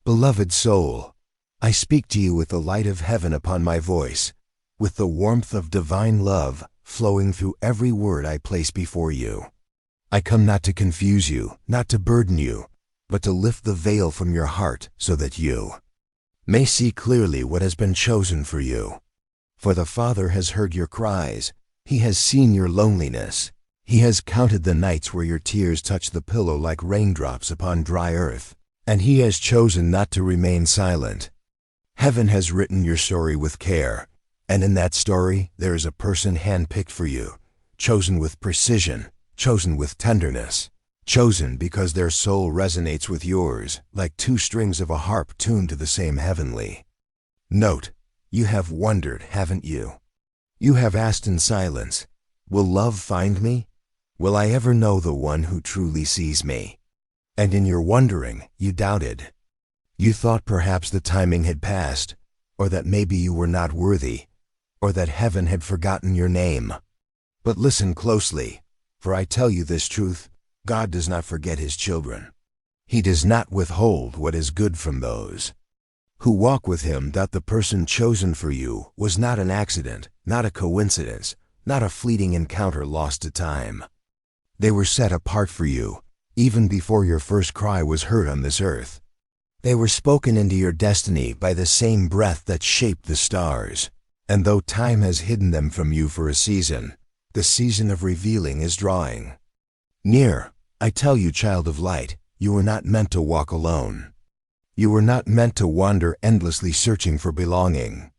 Beloved soul, I speak to you with the light of heaven upon my voice, with the warmth of divine love flowing through every word I place before you. I come not to confuse you, not to burden you, but to lift the veil from your heart so that you may see clearly what has been chosen for you. For the Father has heard your cries. He has seen your loneliness. He has counted the nights where your tears touch the pillow like raindrops upon dry earth, and He has chosen not to remain silent. Heaven has written your story with care, and in that story there is a person handpicked for you, chosen with precision, chosen with tenderness, chosen because their soul resonates with yours like two strings of a harp tuned to the same heavenly note. You have wondered, haven't you? You have asked in silence, will love find me? Will I ever know the one who truly sees me? And in your wondering, you doubted. You thought perhaps the timing had passed, or that maybe you were not worthy, or that heaven had forgotten your name. But listen closely, for I tell you this truth, God does not forget His children. He does not withhold what is good from those who walk with Him. That the person chosen for you was not an accident, not a coincidence, not a fleeting encounter lost to time. They were set apart for you, even before your first cry was heard on this earth. They were spoken into your destiny by the same breath that shaped the stars. And though time has hidden them from you for a season, the season of revealing is drawing near. I tell you, child of light, you were not meant to walk alone. You were not meant to wander endlessly searching for belonging.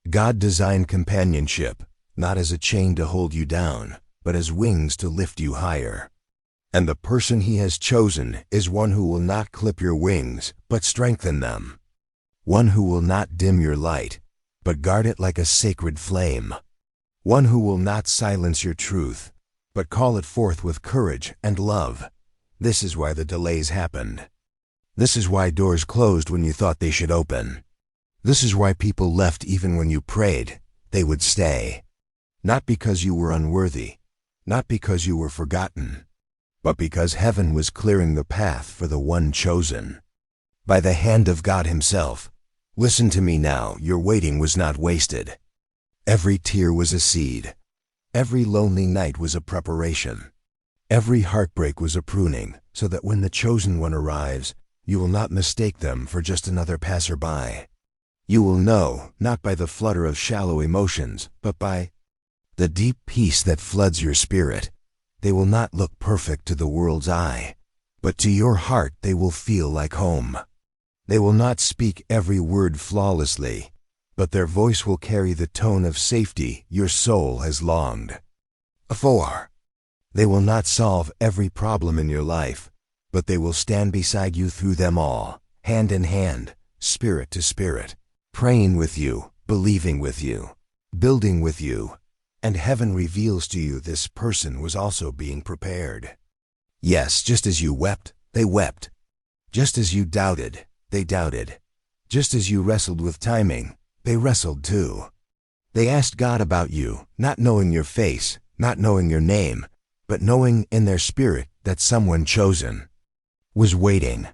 God designed companionship, not as a chain to hold you down, but as wings to lift you higher. And the person He has chosen is one who will not clip your wings, but strengthen them. One who will not dim your light, but guard it like a sacred flame. One who will not silence your truth, but call it forth with courage and love. This is why the delays happened. This is why doors closed when you thought they should open. This is why people left even when you prayed they would stay. Not because you were unworthy, not because you were forgotten, but because heaven was clearing the path for the one chosen by the hand of God Himself. Listen to me now, your waiting was not wasted. Every tear was a seed. Every lonely night was a preparation. Every heartbreak was a pruning, so that when the chosen one arrives, you will not mistake them for just another passerby. You will know, not by the flutter of shallow emotions, but by the deep peace that floods your spirit. They will not look perfect to the world's eye, but to your heart they will feel like home. They will not speak every word flawlessly, but their voice will carry the tone of safety your soul has longed for. They will not solve every problem in your life, but they will stand beside you through them all, hand in hand, spirit to spirit, praying with you, believing with you, building with you, and heaven reveals to you this person was also being prepared. Yes, just as you wept, they wept. Just as you doubted, they doubted. Just as you wrestled with timing, they wrestled too. They asked God about you, not knowing your face, not knowing your name, but knowing in their spirit that someone chosen was waiting.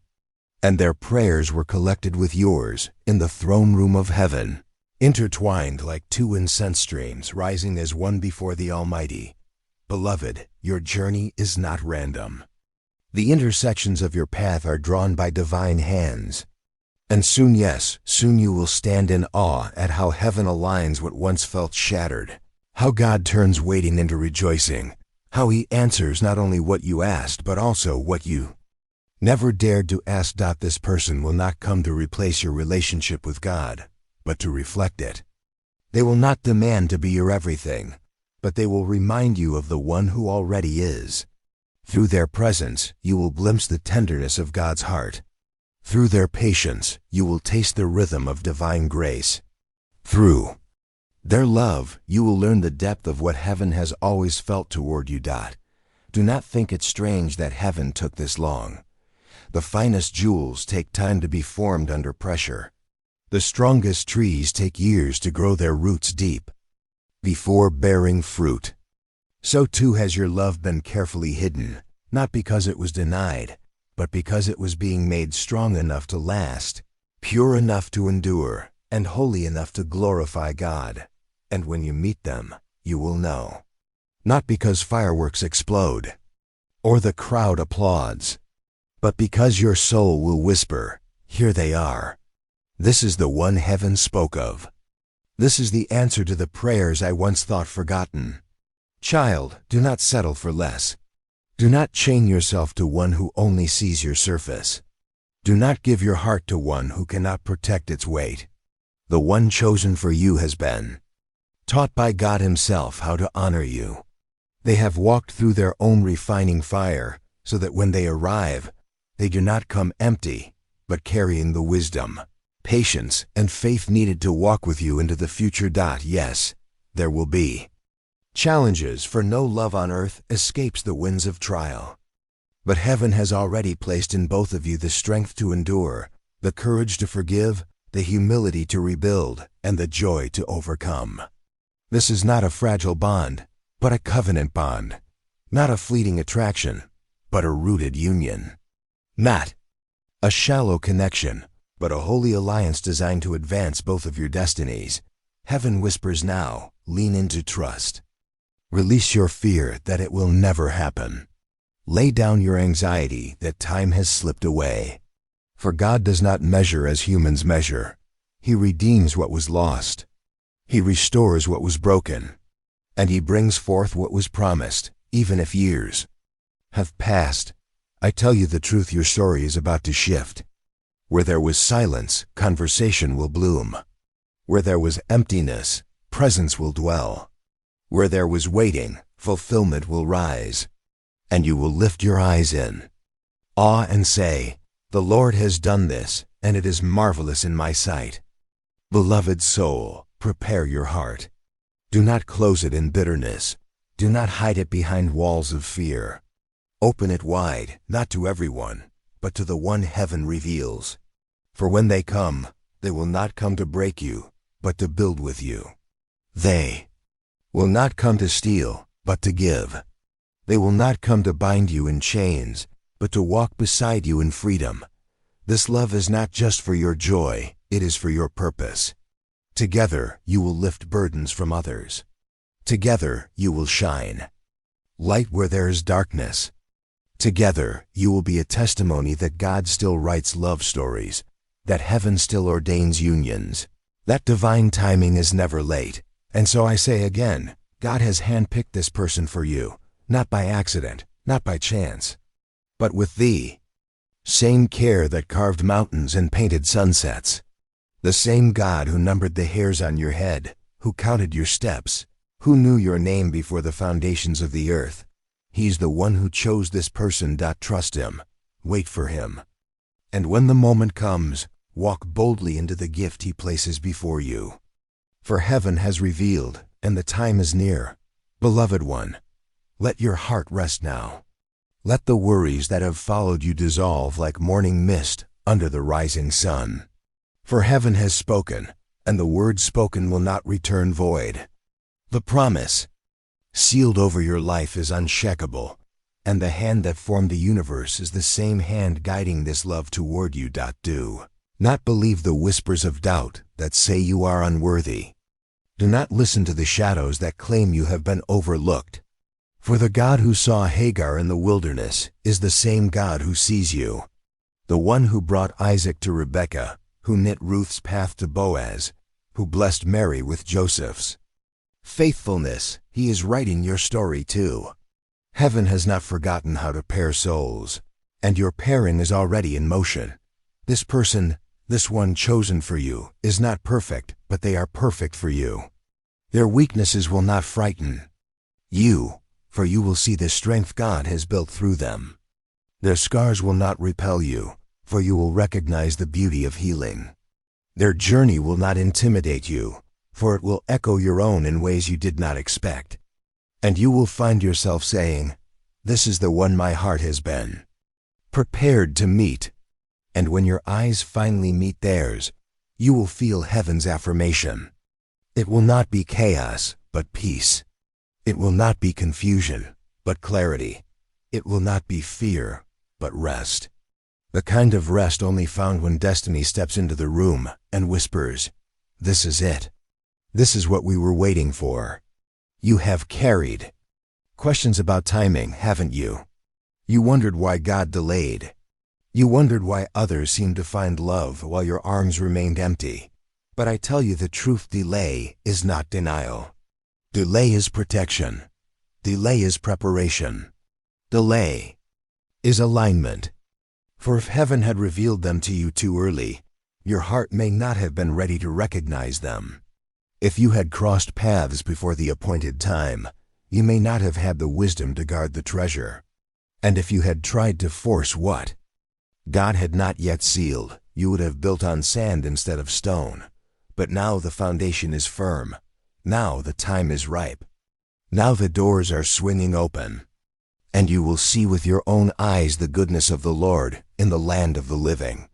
And their prayers were collected with yours in the throne room of heaven, intertwined like two incense streams rising as one before the Almighty. Beloved, your journey is not random. The intersections of your path are drawn by divine hands. And soon, yes, soon you will stand in awe at how heaven aligns what once felt shattered, how God turns waiting into rejoicing, how He answers not only what you asked, but also what you never dared to ask. This person will not come to replace your relationship with God, but to reflect it. They will not demand to be your everything, but they will remind you of the one who already is. Through their presence, you will glimpse the tenderness of God's heart. Through their patience, you will taste the rhythm of divine grace. Through their love, you will learn the depth of what heaven has always felt toward you. Do not think it strange that heaven took this long. The finest jewels take time to be formed under pressure. The strongest trees take years to grow their roots deep before bearing fruit. So too has your love been carefully hidden, not because it was denied, but because it was being made strong enough to last pure enough to endure, and holy enough to glorify God. And when you meet them, you will know. Not because fireworks explode, or the crowd applauds, but because your soul will whisper, "Here they are. This is the one heaven spoke of. This is the answer to the prayers I once thought forgotten." Child, do not settle for less. Do not chain yourself to one who only sees your surface. Do not give your heart to one who cannot protect its weight. The one chosen for you has been taught by God Himself how to honor you. They have walked through their own refining fire, so that when they arrive, they do not come empty, but carrying the wisdom, patience, and faith needed to walk with you into the future. Yes, there will be challenges, for no love on earth escapes the winds of trial. But heaven has already placed in both of you the strength to endure, the courage to forgive, the humility to rebuild, and the joy to overcome. This is not a fragile bond, but a covenant bond. Not a fleeting attraction, but a rooted union. Not a shallow connection, but a holy alliance designed to advance both of your destinies. Heaven whispers now, lean into trust. Release your fear that it will never happen. Lay down your anxiety that time has slipped away. For God does not measure as humans measure. He redeems what was lost. He restores what was broken. And He brings forth what was promised, even if years have passed. I tell you the truth, your story is about to shift. Where there was silence, conversation will bloom. Where there was emptiness, presence will dwell. Where there was waiting, fulfillment will rise. And you will lift your eyes in awe and say, "The Lord has done this, and it is marvelous in my sight." Beloved soul, prepare your heart. Do not close it in bitterness. Do not hide it behind walls of fear. Open it wide, not to everyone, but to the one heaven reveals. For when they come, they will not come to break you, but to build with you. They will not come to steal, but to give. They will not come to bind you in chains, but to walk beside you in freedom. This love is not just for your joy, it is for your purpose. Together you will lift burdens from others. Together you will shine light where there is darkness. Together you will be a testimony that God still writes love stories, that heaven still ordains unions, that divine timing is never late. And so I say again, God has handpicked this person for you, not by accident, not by chance, but with the same care that carved mountains and painted sunsets. The same God who numbered the hairs on your head, who counted your steps, who knew your name before the foundations of the earth. He's the one who chose this person. Trust Him. Wait for Him. And when the moment comes, walk boldly into the gift He places before you. For heaven has revealed, and the time is near. Beloved one, let your heart rest now. Let the worries that have followed you dissolve like morning mist under the rising sun. For heaven has spoken, and the word spoken will not return void. The promise sealed over your life is unshakable, and the hand that formed the universe is the same hand guiding this love toward you. Do not believe the whispers of doubt that say you are unworthy. Do not listen to the shadows that claim you have been overlooked. For the God who saw Hagar in the wilderness is the same God who sees you. The one who brought Isaac to Rebekah, who knit Ruth's path to Boaz, who blessed Mary with Joseph's faithfulness. He is writing your story too. Heaven has not forgotten how to pair souls, and your pairing is already in motion. This person, this one chosen for you, is not perfect, but they are perfect for you. Their weaknesses will not frighten you, for you will see the strength God has built through them. Their scars will not repel you, for you will recognize the beauty of healing. Their journey will not intimidate you, for it will echo your own in ways you did not expect. And you will find yourself saying, "This is the one my heart has been prepared to meet." And when your eyes finally meet theirs, you will feel heaven's affirmation. It will not be chaos, but peace. It will not be confusion, but clarity. It will not be fear, but rest. The kind of rest only found when destiny steps into the room and whispers, "This is it. This is what we were waiting for." You have carried questions about timing, haven't you? You wondered why God delayed. You wondered why others seemed to find love while your arms remained empty. But I tell you the truth, delay is not denial. Delay is protection. Delay is preparation. Delay is alignment. For if heaven had revealed them to you too early, your heart may not have been ready to recognize them. If you had crossed paths before the appointed time, you may not have had the wisdom to guard the treasure. And if you had tried to force what God had not yet sealed, you would have built on sand instead of stone. But now the foundation is firm. Now the time is ripe. Now the doors are swinging open. And you will see with your own eyes the goodness of the Lord in the land of the living.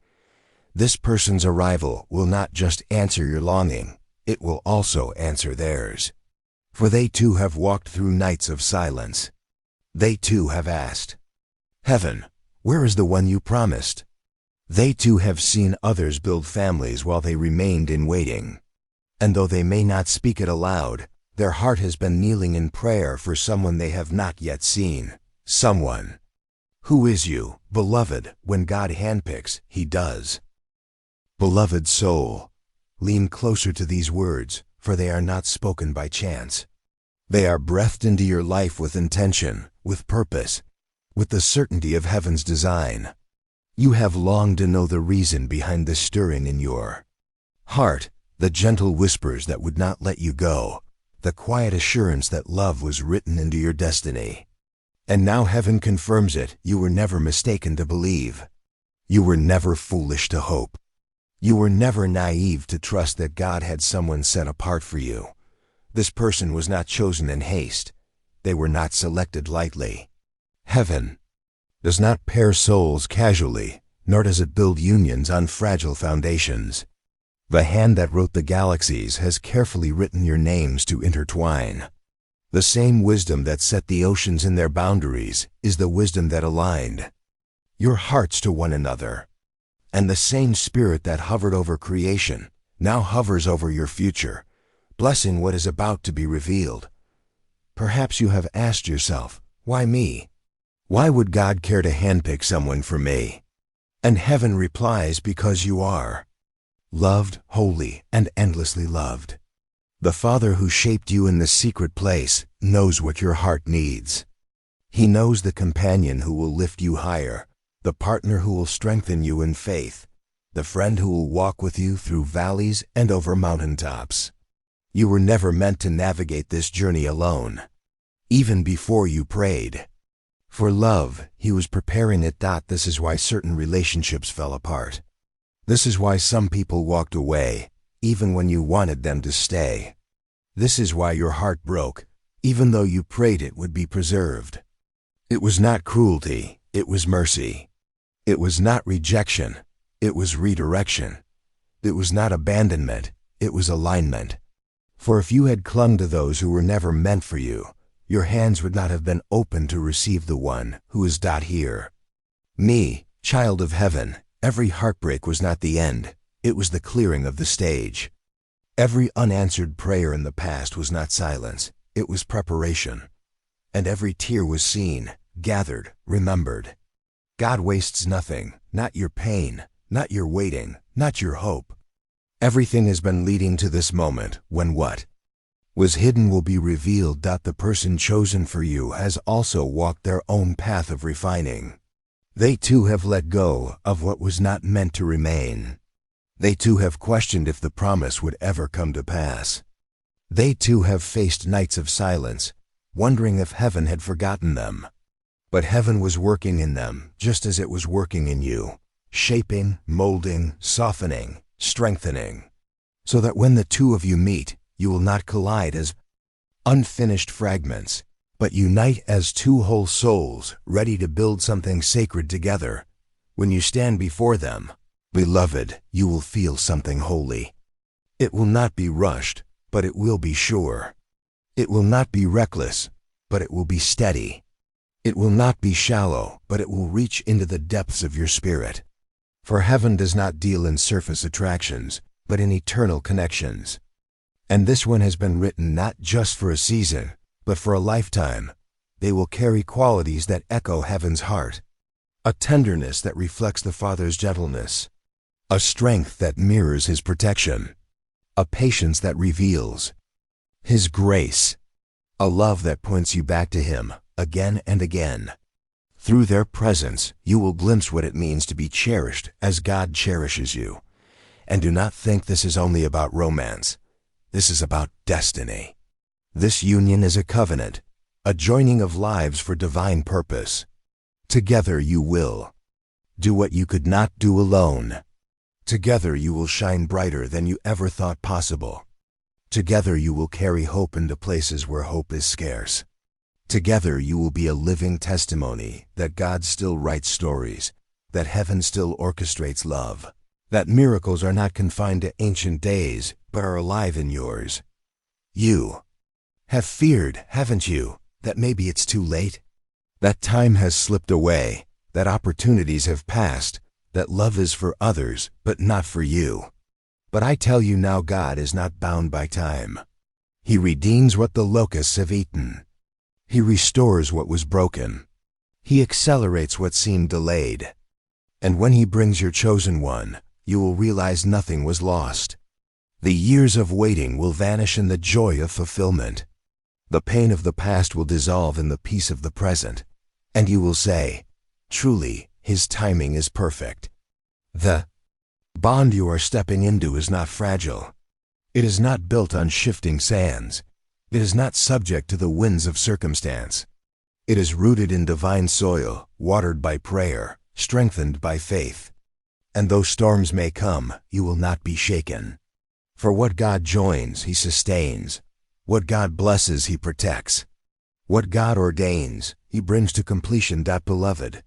This person's arrival will not just answer your longing, it will also answer theirs. For they too have walked through nights of silence. They too have asked, "Heaven, where is the one you promised?" They too have seen others build families while they remained in waiting. And though they may not speak it aloud, their heart has been kneeling in prayer for someone they have not yet seen. Someone. Who is you, beloved? When God handpicks, He does. Beloved soul, lean closer to these words, for they are not spoken by chance. They are breathed into your life with intention, with purpose, with the certainty of heaven's design. You have longed to know the reason behind the stirring in your heart, the gentle whispers that would not let you go, the quiet assurance that love was written into your destiny. And now heaven confirms it. You were never mistaken to believe. You were never foolish to hope. You were never naive to trust that God had someone set apart for you. This person was not chosen in haste. They were not selected lightly. Heaven does not pair souls casually, nor does it build unions on fragile foundations. The hand that wrote the galaxies has carefully written your names to intertwine. The same wisdom that set the oceans in their boundaries is the wisdom that aligned your hearts to one another. And the same spirit that hovered over creation now hovers over your future, blessing what is about to be revealed. Perhaps you have asked yourself, why me? Why would God care to handpick someone for me? And heaven replies, because you are loved, holy, and endlessly loved. The Father who shaped you in the secret place knows what your heart needs. He knows the companion who will lift you higher, the partner who will strengthen you in faith, the friend who will walk with you through valleys and over mountaintops. You were never meant to navigate this journey alone. Even before you prayed for love, He was preparing it. This is why certain relationships fell apart. This is why some people walked away, even when you wanted them to stay. This is why your heart broke, even though you prayed it would be preserved. It was not cruelty, it was mercy. It was not rejection, it was redirection. It was not abandonment, it was alignment. For if you had clung to those who were never meant for you, your hands would not have been open to receive the one who is here. Me, child of heaven, every heartbreak was not the end, it was the clearing of the stage. Every unanswered prayer in the past was not silence, it was preparation. And every tear was seen, gathered, remembered. God wastes nothing, not your pain, not your waiting, not your hope. Everything has been leading to this moment when what was hidden will be revealed. The person chosen for you has also walked their own path of refining. They too have let go of what was not meant to remain. They too have questioned if the promise would ever come to pass. They too have faced nights of silence, wondering if heaven had forgotten them. But heaven was working in them just as it was working in you, shaping, molding, softening, strengthening, so that when the two of you meet, you will not collide as unfinished fragments, but unite as two whole souls ready to build something sacred together. When you stand before them, beloved, you will feel something holy. It will not be rushed, but it will be sure. It will not be reckless, but it will be steady. It will not be shallow, but it will reach into the depths of your spirit. For heaven does not deal in surface attractions, but in eternal connections. And this one has been written not just for a season, but for a lifetime. They will carry qualities that echo heaven's heart. A tenderness that reflects the Father's gentleness. A strength that mirrors His protection. A patience that reveals His grace. A love that points you back to Him again and again. Through their presence, you will glimpse what it means to be cherished as God cherishes you. And do not think this is only about romance. This is about destiny. This union is a covenant, a joining of lives for divine purpose. Together you will do what you could not do alone. Together you will shine brighter than you ever thought possible. Together you will carry hope into places where hope is scarce. Together you will be a living testimony that God still writes stories, that heaven still orchestrates love, that miracles are not confined to ancient days, but are alive in yours. You have feared, haven't you, that maybe it's too late? That time has slipped away, that opportunities have passed, that love is for others, but not for you. But I tell you now, God is not bound by time. He redeems what the locusts have eaten. He restores what was broken. He accelerates what seemed delayed. And when He brings your chosen one, you will realize nothing was lost. The years of waiting will vanish in the joy of fulfillment. The pain of the past will dissolve in the peace of the present. And you will say, truly, His timing is perfect. The bond you are stepping into is not fragile. It is not built on shifting sands. It is not subject to the winds of circumstance. It is rooted in divine soil, watered by prayer, strengthened by faith. And though storms may come, you will not be shaken. For what God joins, He sustains. What God blesses, He protects. What God ordains, He brings to completion. Beloved,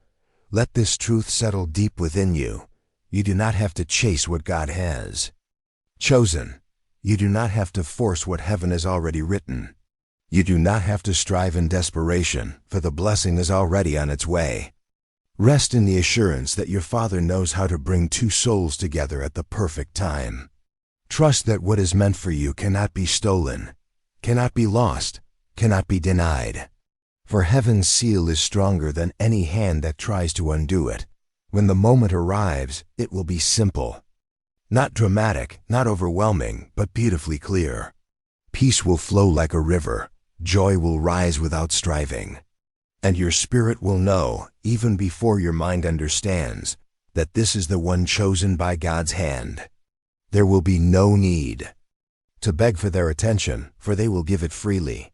let this truth settle deep within you. You do not have to chase what God has chosen. You do not have to force what heaven has already written. You do not have to strive in desperation, for the blessing is already on its way. Rest in the assurance that your Father knows how to bring two souls together at the perfect time. Trust that what is meant for you cannot be stolen, cannot be lost, cannot be denied. For heaven's seal is stronger than any hand that tries to undo it. When the moment arrives, it will be simple. Not dramatic, not overwhelming, but beautifully clear. Peace will flow like a river. Joy will rise without striving. And your spirit will know, even before your mind understands, that this is the one chosen by God's hand. There will be no need to beg for their attention, for they will give it freely.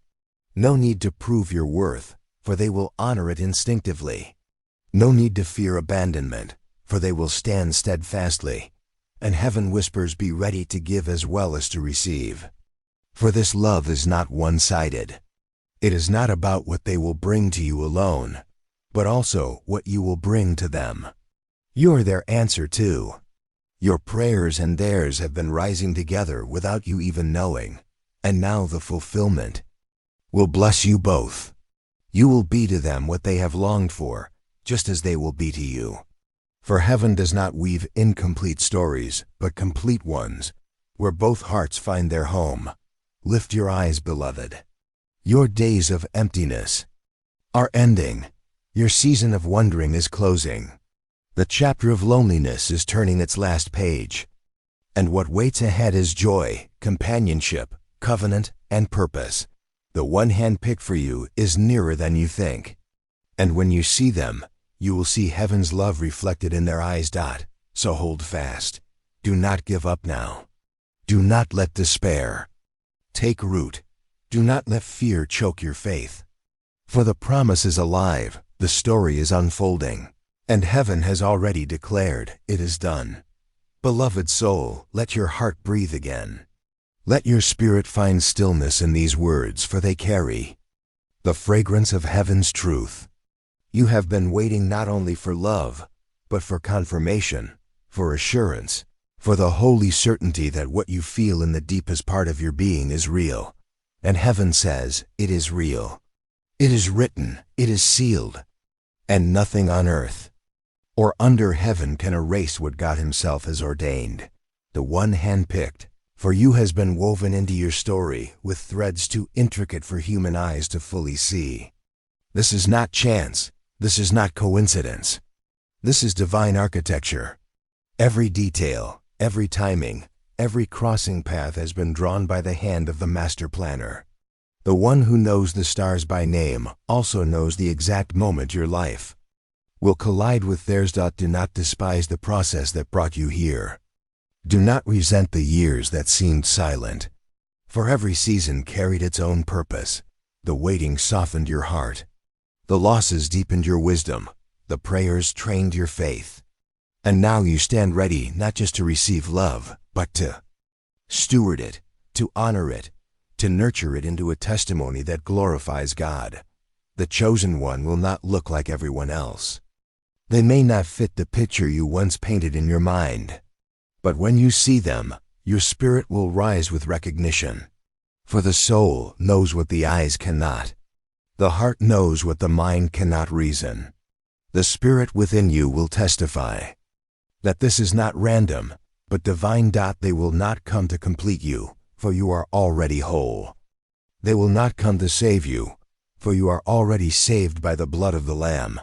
No need to prove your worth, for they will honor it instinctively. No need to fear abandonment, for they will stand steadfastly. And heaven whispers, be ready to give as well as to receive. For this love is not one-sided. It is not about what they will bring to you alone, but also what you will bring to them. You are their answer too. Your prayers and theirs have been rising together without you even knowing, and now the fulfillment will bless you both. You will be to them what they have longed for, just as they will be to you. For heaven does not weave incomplete stories, but complete ones, where both hearts find their home. Lift your eyes, beloved. Your days of emptiness are ending. Your season of wondering is closing. The chapter of loneliness is turning its last page. And what waits ahead is joy, companionship, covenant, and purpose. The one handpicked for you is nearer than you think. And when you see them, you will see heaven's love reflected in their eyes. So hold fast. Do not give up now. Do not let despair take root. Do not let fear choke your faith. For the promise is alive, the story is unfolding, and heaven has already declared, it is done. Beloved soul, let your heart breathe again. Let your spirit find stillness in these words, for they carry the fragrance of heaven's truth. You have been waiting not only for love, but for confirmation, for assurance, for the holy certainty that what you feel in the deepest part of your being is real. And heaven says, it is real. It is written, it is sealed, and nothing on earth or under heaven can erase what God himself has ordained. The one handpicked for you has been woven into your story with threads too intricate for human eyes to fully see. This is not chance. This is not coincidence. This is divine architecture. Every detail, every timing, every crossing path has been drawn by the hand of the master planner. The one who knows the stars by name also knows the exact moment your life will collide with theirs. Do not despise the process that brought you here. Do not resent the years that seemed silent, for every season carried its own purpose. The waiting softened your heart. The losses deepened your wisdom. The prayers trained your faith. And now you stand ready not just to receive love, but to steward it, to honor it, to nurture it into a testimony that glorifies God. The chosen one will not look like everyone else. They may not fit the picture you once painted in your mind. But when you see them, your spirit will rise with recognition. For the soul knows what the eyes cannot. The heart knows what the mind cannot reason. The spirit within you will testify that this is not random, but divine. They will not come to complete you, for you are already whole. They will not come to save you, for you are already saved by the blood of the Lamb.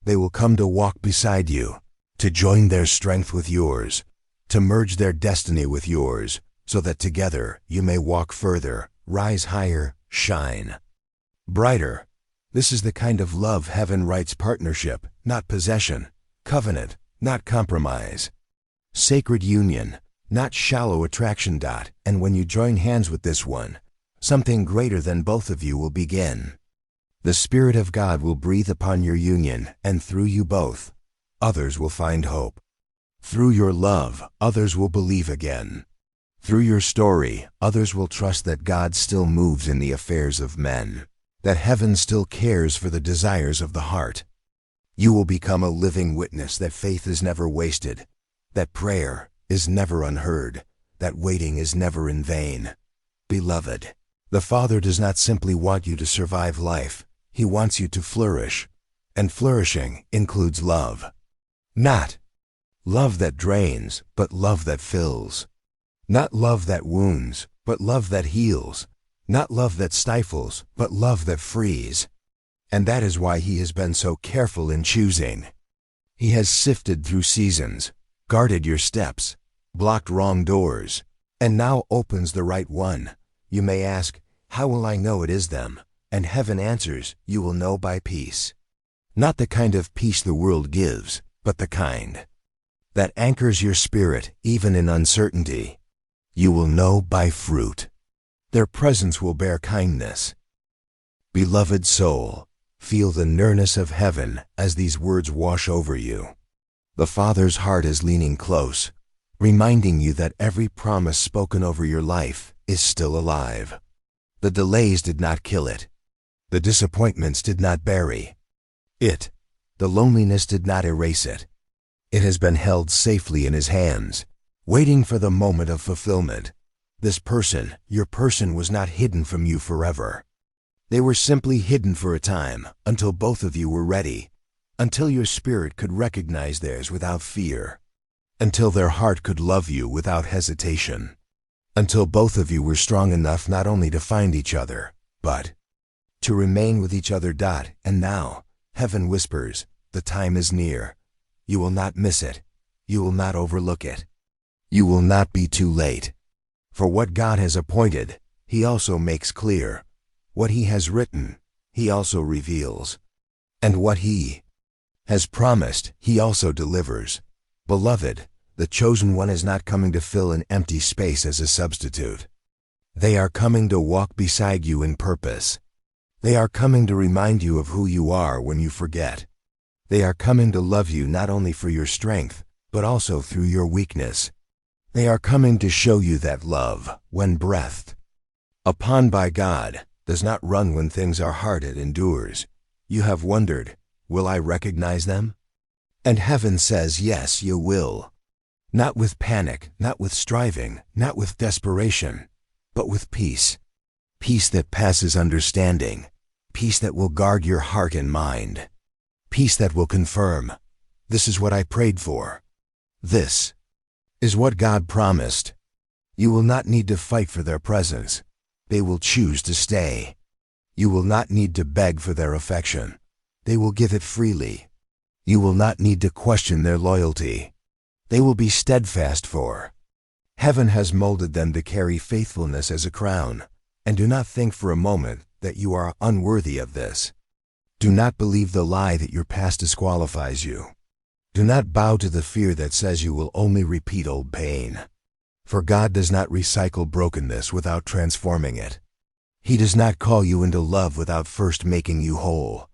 They will come to walk beside you, to join their strength with yours, to merge their destiny with yours, so that together you may walk further, rise higher, shine brighter. This is the kind of love heaven writes: partnership, not possession; covenant, not compromise; sacred union, not shallow attraction. And when you join hands with this one, something greater than both of you will begin. The Spirit of God will breathe upon your union, and through you both, others will find hope. Through your love, others will believe again. Through your story, others will trust that God still moves in the affairs of men, that heaven still cares for the desires of the heart. You will become a living witness that faith is never wasted, that prayer is never unheard, that waiting is never in vain. Beloved, the Father does not simply want you to survive life. He wants you to flourish, and flourishing includes love. Not love that drains, but love that fills. Not love that wounds, but love that heals. Not love that stifles, but love that frees. And that is why he has been so careful in choosing. He has sifted through seasons, guarded your steps, blocked wrong doors, and now opens the right one. You may ask, how will I know it is them? And heaven answers, you will know by peace. Not the kind of peace the world gives, but the kind that anchors your spirit even in uncertainty. You will know by fruit. Their presence will bear kindness. Beloved soul, feel the nearness of heaven as these words wash over you. The Father's heart is leaning close, reminding you that every promise spoken over your life is still alive. The delays did not kill it. The disappointments did not bury it. The loneliness did not erase it. It has been held safely in his hands, waiting for the moment of fulfillment. This person, your person, was not hidden from you forever. They were simply hidden for a time, until both of you were ready, until your spirit could recognize theirs without fear, until their heart could love you without hesitation, until both of you were strong enough not only to find each other, but to remain with each other. And now, heaven whispers, the time is near. You will not miss it. You will not overlook it. You will not be too late. For what God has appointed, he also makes clear. What he has written, he also reveals. And what he has promised, he also delivers. Beloved, the chosen one is not coming to fill an empty space as a substitute. They are coming to walk beside you in purpose. They are coming to remind you of who you are when you forget. They are coming to love you not only for your strength, but also through your weakness. They are coming to show you that love, when breathed upon by God, does not run when things are hard. It endures. You have wondered, will I recognize them? And heaven says, yes, you will. Not with panic, not with striving, not with desperation, but with peace. Peace that passes understanding. peace that will guard your heart and mind, peace that will confirm, "This is what I prayed for. This is what God promised." You will not need to fight for their presence. They will choose to stay. You will not need to beg for their affection. They will give it freely. You will not need to question their loyalty. They will be steadfast for. Heaven has molded them to carry faithfulness as a crown, and do not think for a moment that you are unworthy of this. Do not believe the lie that your past disqualifies you. Do not bow to the fear that says you will only repeat old pain. For God does not recycle brokenness without transforming it. He does not call you into love without first making you whole.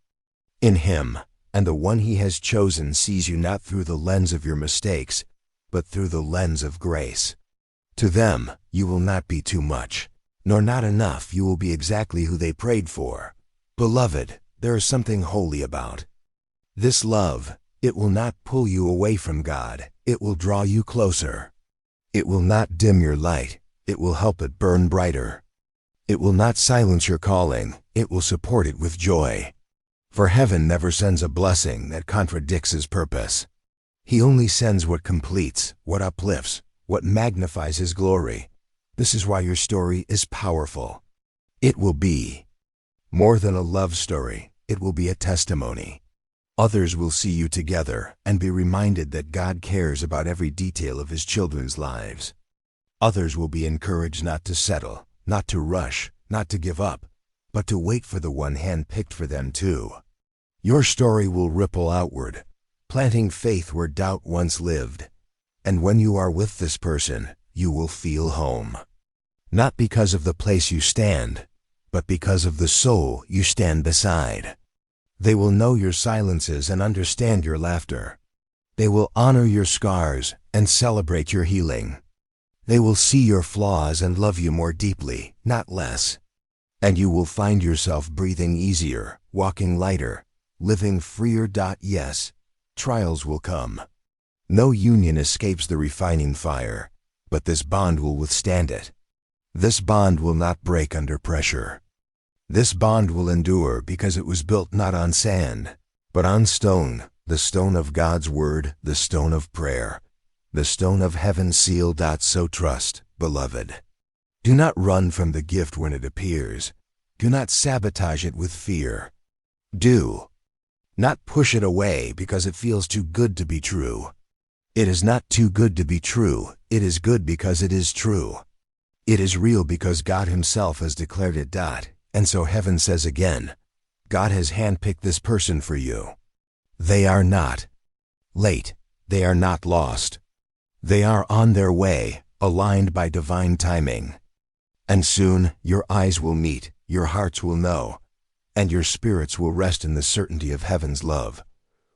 In Him, and the one He has chosen sees you not through the lens of your mistakes, but through the lens of grace. To them, you will not be too much, nor not enough. You will be exactly who they prayed for. Beloved, there is something holy about this love. It will not pull you away from God. It will draw you closer. It will not dim your light. It will help it burn brighter. It will not silence your calling. It will support it with joy. For heaven never sends a blessing that contradicts His purpose. He only sends what completes, what uplifts, what magnifies His glory. This is why your story is powerful. It will be more than a love story. It will be a testimony. Others will see you together and be reminded that God cares about every detail of His children's lives. Others will be encouraged not to settle, not to rush, not to give up, but to wait for the one handpicked for them too. Your story will ripple outward, planting faith where doubt once lived. And when you are with this person, you will feel home. Not because of the place you stand, but because of the soul you stand beside. They will know your silences and understand your laughter. They will honor your scars and celebrate your healing. They will see your flaws and love you more deeply, not less. And you will find yourself breathing easier, walking lighter, living freer. Yes, trials will come. No union escapes the refining fire, but this bond will withstand it. This bond will not break under pressure. This bond will endure because it was built not on sand, but on stone, the stone of God's word, the stone of prayer, the stone of heaven's seal. So trust, beloved. Do not run from the gift when it appears. Do not sabotage it with fear. Do not push it away because it feels too good to be true. It is not too good to be true. It is good because it is true. It is real because God Himself has declared it. And so heaven says again, God has handpicked this person for you. They are not late. They are not lost. They are on their way, aligned by divine timing. And soon your eyes will meet, your hearts will know, and your spirits will rest in the certainty of heaven's love.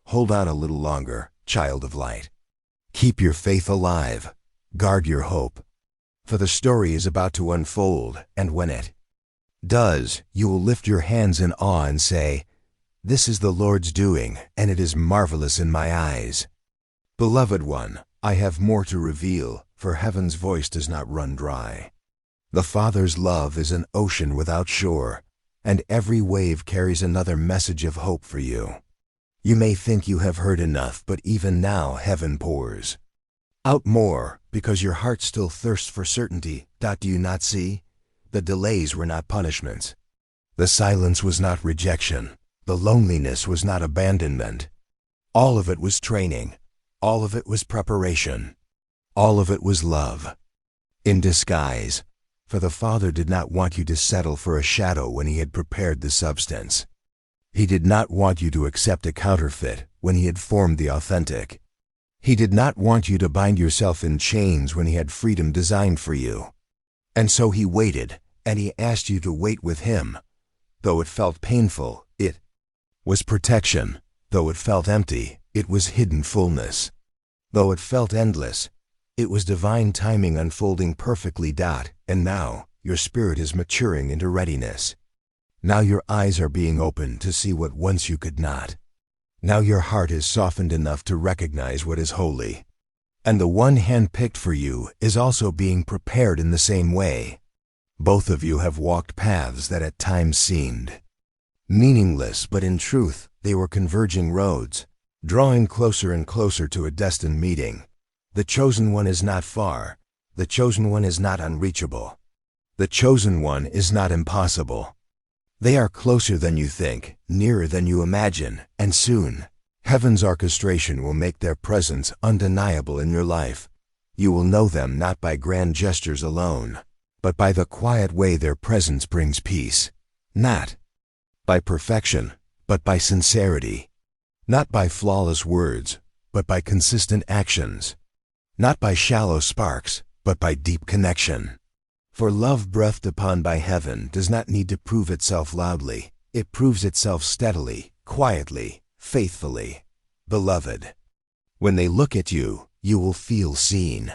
Hold on a little longer, child of light. Keep your faith alive. Guard your hope. For the story is about to unfold, and when it does, you will lift your hands in awe and say, "This is the Lord's doing, and it is marvelous in my eyes." Beloved one, I have more to reveal, for heaven's voice does not run dry. The Father's love is an ocean without shore, and every wave carries another message of hope for you. You may think you have heard enough, but even now heaven pours out more, because your heart still thirsts for certainty. Do you not see? The delays were not punishments. The silence was not rejection. The loneliness was not abandonment. All of it was training. All of it was preparation. All of it was love in disguise. For the Father did not want you to settle for a shadow when He had prepared the substance. He did not want you to accept a counterfeit when He had formed the authentic. He did not want you to bind yourself in chains when He had freedom designed for you. And so He waited, and He asked you to wait with Him. Though it felt painful, it was protection. Though it felt empty, it was hidden fullness. Though it felt endless, it was divine timing unfolding perfectly. And now, your spirit is maturing into readiness. Now your eyes are being opened to see what once you could not. Now your heart is softened enough to recognize what is holy. And the one handpicked for you is also being prepared in the same way. Both of you have walked paths that at times seemed Meaningless, but in truth, they were converging roads, drawing closer and closer to a destined meeting. The chosen one is not far. The chosen one is not unreachable. The chosen one is not impossible. They are closer than you think, nearer than you imagine, and soon, heaven's orchestration will make their presence undeniable in your life. You will know them not by grand gestures alone, but by the quiet way their presence brings peace. Not by perfection, but by sincerity. Not by flawless words, but by consistent actions. Not by shallow sparks, but by deep connection. For love breathed upon by heaven does not need to prove itself loudly. It proves itself steadily, quietly, faithfully. Beloved, when they look at you, you will feel seen.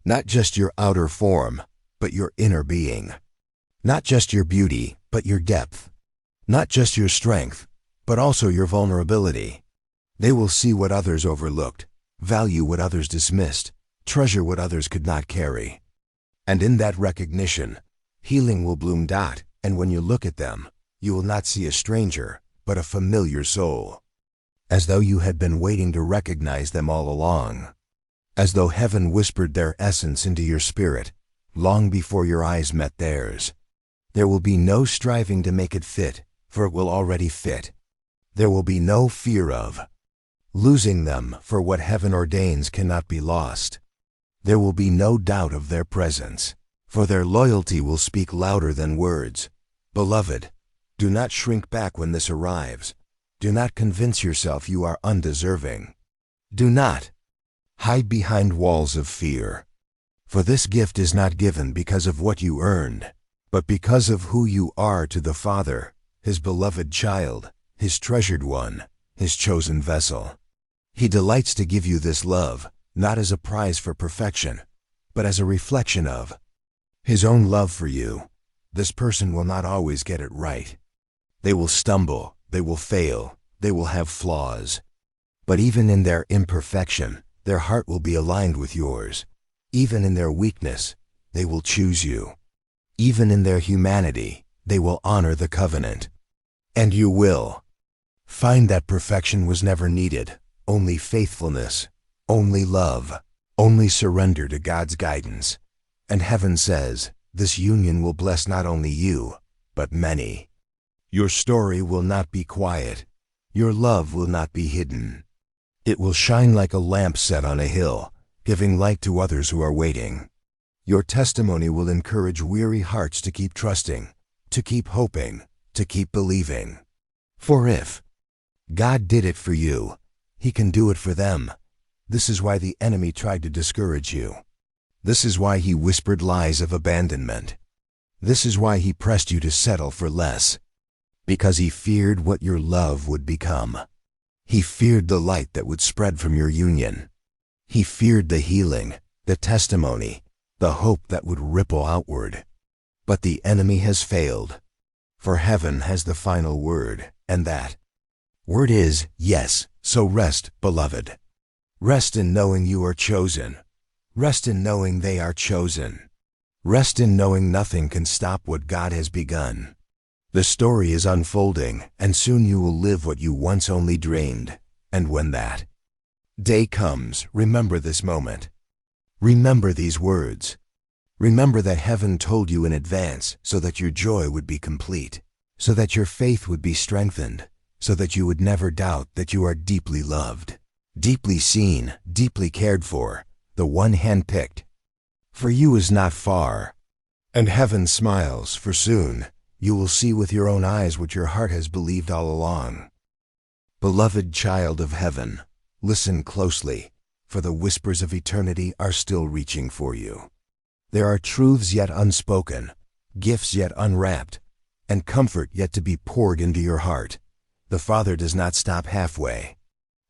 Not just your outer form, but your inner being. Not just your beauty, but your depth. Not just your strength, but also your vulnerability. They will see what others overlooked, value what others dismissed, treasure what others could not carry. And in that recognition, healing will bloom. And when you look at them, you will not see a stranger, but a familiar soul. As though you had been waiting to recognize them all along. As though heaven whispered their essence into your spirit, long before your eyes met theirs. There will be no striving to make it fit, for it will already fit. There will be no fear of losing them, for what heaven ordains cannot be lost. There will be no doubt of their presence, for their loyalty will speak louder than words. Beloved, do not shrink back when this arrives. Do not convince yourself you are undeserving. Do not hide behind walls of fear. For this gift is not given because of what you earned, but because of who you are to the Father, His beloved child, His treasured one, His chosen vessel. He delights to give you this love, not as a prize for perfection, but as a reflection of His own love for you. This person will not always get it right. They will stumble, they will fail, they will have flaws. But even in their imperfection, their heart will be aligned with yours. Even in their weakness, they will choose you. Even in their humanity, they will honor the covenant. And you will find that perfection was never needed, only faithfulness, only love, only surrender to God's guidance. And heaven says, this union will bless not only you, but many. Your story will not be quiet. Your love will not be hidden. It will shine like a lamp set on a hill, giving light to others who are waiting. Your testimony will encourage weary hearts to keep trusting, to keep hoping, to keep believing. For if God did it for you, He can do it for them. This is why the enemy tried to discourage you. This is why he whispered lies of abandonment. This is why he pressed you to settle for less. Because he feared what your love would become. He feared the light that would spread from your union. He feared the healing, the testimony, the hope that would ripple outward. But the enemy has failed. For heaven has the final word, and that word is yes. So rest, beloved. Rest in knowing you are chosen. Rest in knowing they are chosen. Rest in knowing nothing can stop what God has begun. The story is unfolding, and soon you will live what you once only dreamed. And when that day comes, remember this moment. Remember these words. Remember that heaven told you in advance so that your joy would be complete, so that your faith would be strengthened, so that you would never doubt that you are deeply loved, deeply seen, deeply cared for, the one handpicked. For you is not far, and heaven smiles, for soon you will see with your own eyes what your heart has believed all along. Beloved child of heaven, listen closely, for the whispers of eternity are still reaching for you. There are truths yet unspoken, gifts yet unwrapped, and comfort yet to be poured into your heart. The Father does not stop halfway.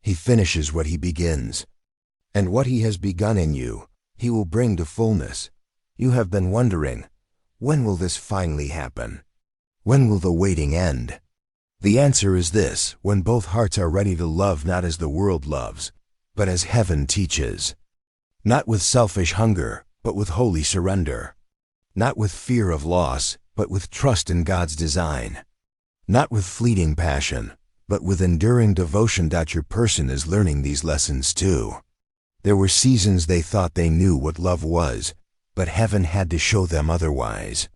He finishes what He begins. And what He has begun in you, He will bring to fullness. You have been wondering, when will this finally happen? When will the waiting end? The answer is this: when both hearts are ready to love not as the world loves, but as heaven teaches. Not with selfish hunger, but with holy surrender. Not with fear of loss, but with trust in God's design. Not with fleeting passion, but with enduring devotion. Your person is learning these lessons too. There were seasons they thought they knew what love was, but heaven had to show them otherwise.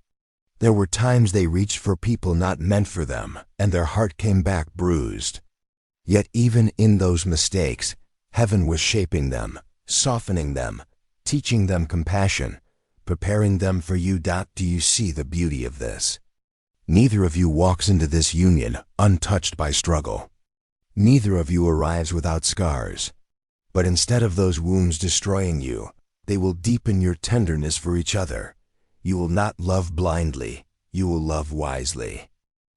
There were times they reached for people not meant for them, and their heart came back bruised. Yet even in those mistakes, heaven was shaping them, softening them, teaching them compassion, preparing them for you. Do you see the beauty of this? Neither of you walks into this union untouched by struggle. Neither of you arrives without scars. But instead of those wounds destroying you, they will deepen your tenderness for each other. You will not love blindly, you will love wisely.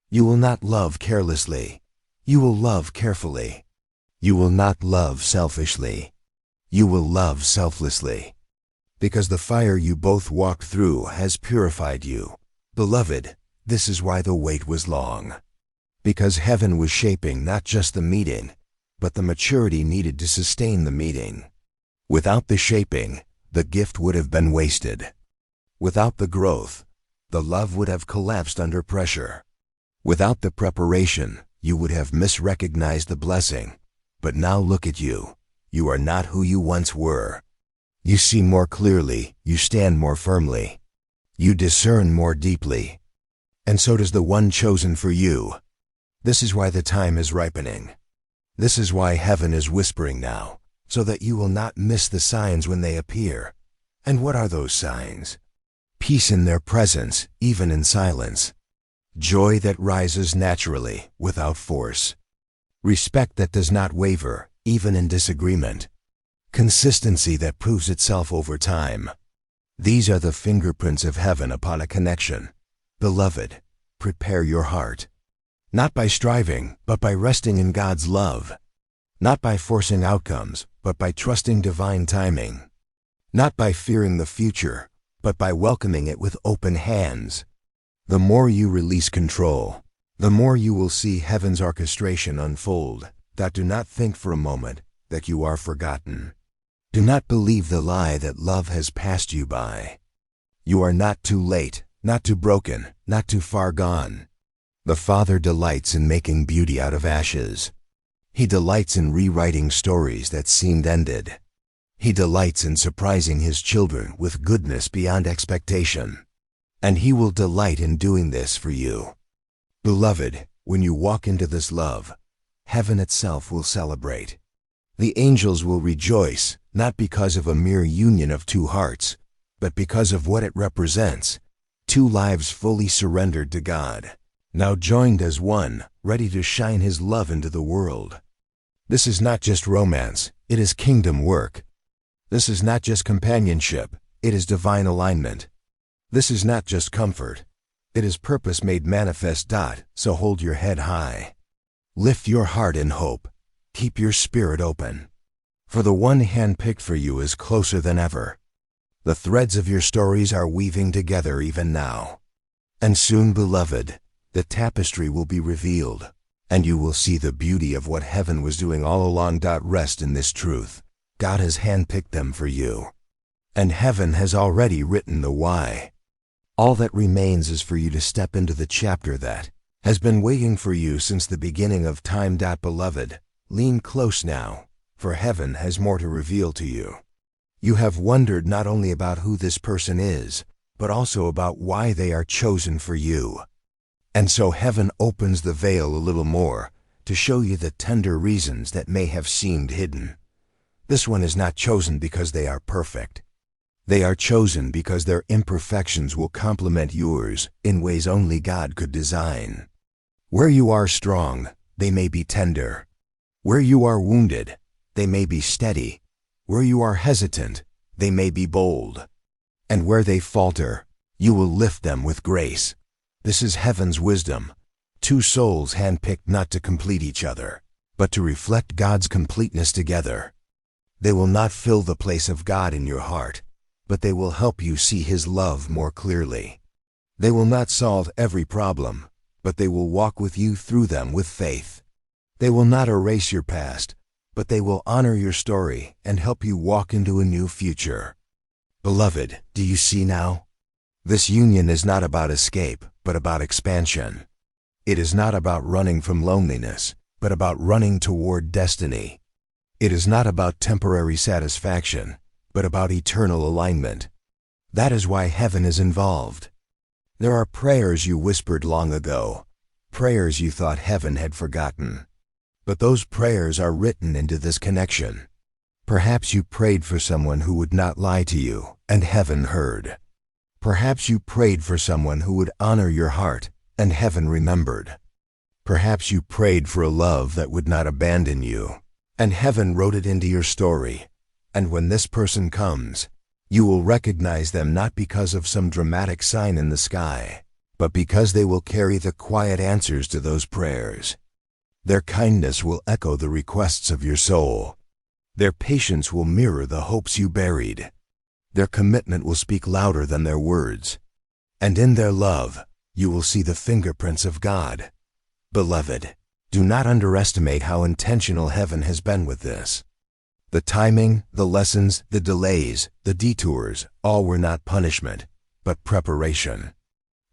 You will not love carelessly, you will love carefully. You will not love selfishly, you will love selflessly. Because the fire you both walked through has purified you. Beloved, this is why the wait was long. Because heaven was shaping not just the meeting, but the maturity needed to sustain the meeting. Without the shaping, the gift would have been wasted. Without the growth, the love would have collapsed under pressure. Without the preparation, you would have misrecognized the blessing. But now look at you. You are not who you once were. You see more clearly, you stand more firmly. You discern more deeply. And so does the one chosen for you. This is why the time is ripening. This is why heaven is whispering now, so that you will not miss the signs when they appear. And what are those signs? Peace in their presence, even in silence. Joy that rises naturally, without force. Respect that does not waver, even in disagreement. Consistency that proves itself over time. These are the fingerprints of heaven upon a connection. Beloved, prepare your heart. Not by striving, but by resting in God's love. Not by forcing outcomes, but by trusting divine timing. Not by fearing the future, but by welcoming it with open hands. The more you release control, the more you will see heaven's orchestration unfold. Do not think for a moment that you are forgotten. Do not believe the lie that love has passed you by. You are not too late, not too broken, not too far gone. The Father delights in making beauty out of ashes. He delights in rewriting stories that seemed ended. He delights in surprising His children with goodness beyond expectation. And He will delight in doing this for you. Beloved, when you walk into this love, heaven itself will celebrate. The angels will rejoice, not because of a mere union of two hearts, but because of what it represents. Two lives fully surrendered to God, now joined as one, ready to shine His love into the world. This is not just romance, it is kingdom work. This is not just companionship, it is divine alignment. This is not just comfort, it is purpose made manifest. So hold your head high. Lift your heart in hope. Keep your spirit open. For the one handpicked for you is closer than ever. The threads of your stories are weaving together even now. And soon, beloved, the tapestry will be revealed, and you will see the beauty of what heaven was doing all along. Rest in this truth. God has handpicked them for you. And heaven has already written the why. All that remains is for you to step into the chapter that has been waiting for you since the beginning of time. Beloved, lean close now, for heaven has more to reveal to you. You have wondered not only about who this person is, but also about why they are chosen for you. And so heaven opens the veil a little more to show you the tender reasons that may have seemed hidden. This one is not chosen because they are perfect. They are chosen because their imperfections will complement yours in ways only God could design. Where you are strong, they may be tender. Where you are wounded, they may be steady. Where you are hesitant, they may be bold. And where they falter, you will lift them with grace. This is heaven's wisdom. Two souls handpicked not to complete each other, but to reflect God's completeness together. They will not fill the place of God in your heart, but they will help you see His love more clearly. They will not solve every problem, but they will walk with you through them with faith. They will not erase your past, but they will honor your story and help you walk into a new future. Beloved, do you see now? This union is not about escape, but about expansion. It is not about running from loneliness, but about running toward destiny. It is not about temporary satisfaction, but about eternal alignment. That is why heaven is involved. There are prayers you whispered long ago, prayers you thought heaven had forgotten. But those prayers are written into this connection. Perhaps you prayed for someone who would not lie to you, and heaven heard. Perhaps you prayed for someone who would honor your heart, and heaven remembered. Perhaps you prayed for a love that would not abandon you, and heaven wrote it into your story. And when this person comes, you will recognize them not because of some dramatic sign in the sky, but because they will carry the quiet answers to those prayers. Their kindness will echo the requests of your soul. Their patience will mirror the hopes you buried. Their commitment will speak louder than their words. And in their love, you will see the fingerprints of God. Beloved, do not underestimate how intentional heaven has been with this. The timing, the lessons, the delays, the detours, all were not punishment, but preparation.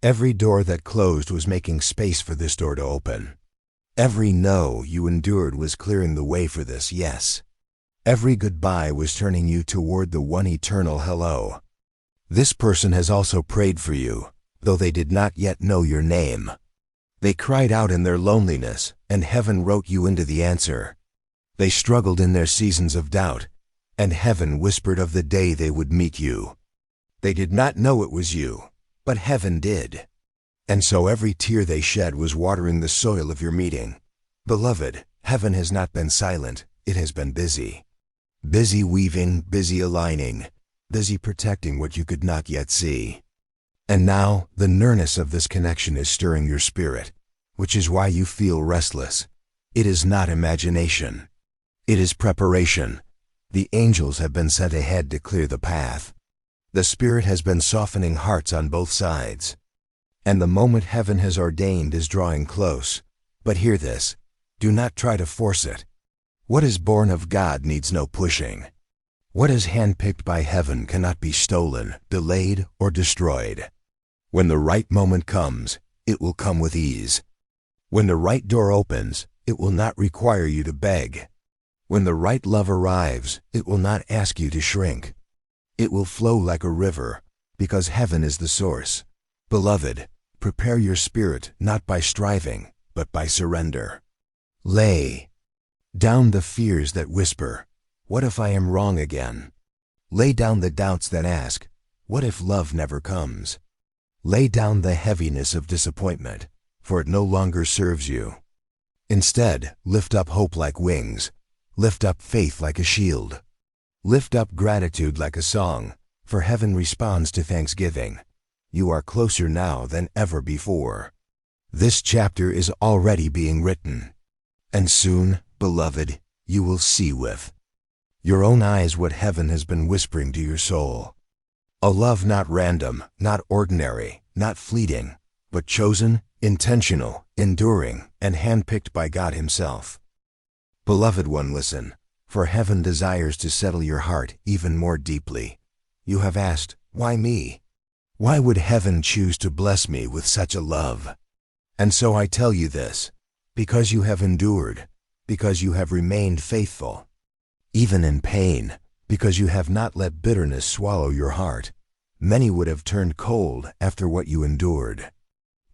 Every door that closed was making space for this door to open. Every no you endured was clearing the way for this yes. Every goodbye was turning you toward the one eternal hello. This person has also prayed for you, though they did not yet know your name. They cried out in their loneliness, and heaven wrote you into the answer. They struggled in their seasons of doubt, and heaven whispered of the day they would meet you. They did not know it was you, but heaven did. And so every tear they shed was watering the soil of your meeting. Beloved, heaven has not been silent, it has been busy. Busy weaving, busy aligning, busy protecting what you could not yet see. And now, the nearness of this connection is stirring your spirit, which is why you feel restless. It is not imagination. It is preparation. The angels have been sent ahead to clear the path. The Spirit has been softening hearts on both sides. And the moment heaven has ordained is drawing close. But hear this, do not try to force it. What is born of God needs no pushing. What is handpicked by heaven cannot be stolen, delayed, or destroyed. When the right moment comes, it will come with ease. When the right door opens, it will not require you to beg. When the right love arrives, it will not ask you to shrink. It will flow like a river, because heaven is the source. Beloved, prepare your spirit not by striving, but by surrender. Lay down the fears that whisper, "What if I am wrong again?" Lay down the doubts that ask, "What if love never comes?" Lay down the heaviness of disappointment, for it no longer serves you. Instead, lift up hope like wings. Lift up faith like a shield. Lift up gratitude like a song, for heaven responds to thanksgiving. You are closer now than ever before. This chapter is already being written. And soon, beloved, you will see with your own eyes what heaven has been whispering to your soul. A love not random, not ordinary, not fleeting, but chosen, intentional, enduring, and handpicked by God Himself. Beloved one, listen, for heaven desires to settle your heart even more deeply. You have asked, why me? Why would heaven choose to bless me with such a love? And so I tell you this, because you have endured, because you have remained faithful. Even in pain, because you have not let bitterness swallow your heart. Many would have turned cold after what you endured.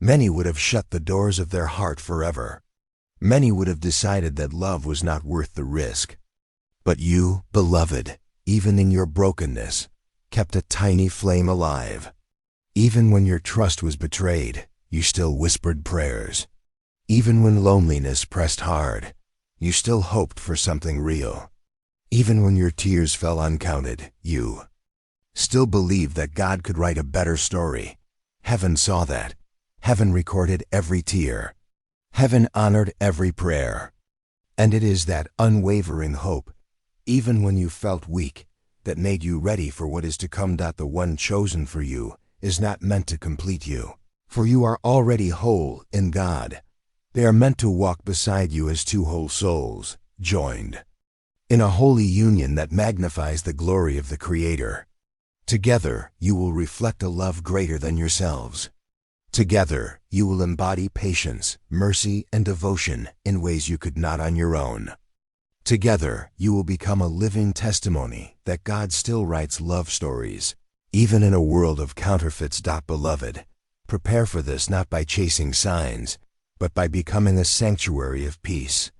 Many would have shut the doors of their heart forever. Many would have decided that love was not worth the risk. But you, beloved, even in your brokenness, kept a tiny flame alive. Even when your trust was betrayed, you still whispered prayers. Even when loneliness pressed hard, you still hoped for something real. Even when your tears fell uncounted, you still believed that God could write a better story. Heaven saw that. Heaven recorded every tear. Heaven honored every prayer. And it is that unwavering hope, even when you felt weak, that made you ready for what is to come. The one chosen for you is not meant to complete you, for you are already whole in God. They are meant to walk beside you as two whole souls, joined in a holy union that magnifies the glory of the Creator. Together, you will reflect a love greater than yourselves. Together, you will embody patience, mercy, and devotion in ways you could not on your own. Together, you will become a living testimony that God still writes love stories, even in a world of counterfeits. Beloved, prepare for this not by chasing signs, but by becoming a sanctuary of peace.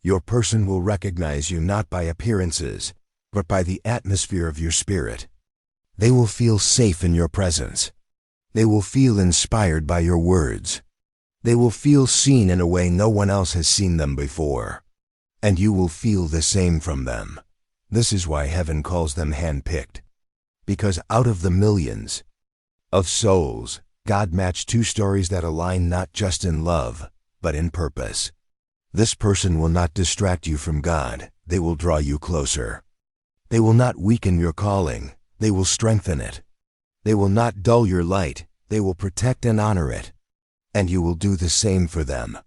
Your person will recognize you not by appearances, but by the atmosphere of your spirit. They will feel safe in your presence. They will feel inspired by your words. They will feel seen in a way no one else has seen them before. And you will feel the same from them. This is why heaven calls them handpicked. Because out of the millions of souls, God matched two stories that align not just in love, but in purpose. This person will not distract you from God. They will draw you closer. They will not weaken your calling. They will strengthen it. They will not dull your light. They will protect and honor it. And you will do the same for them.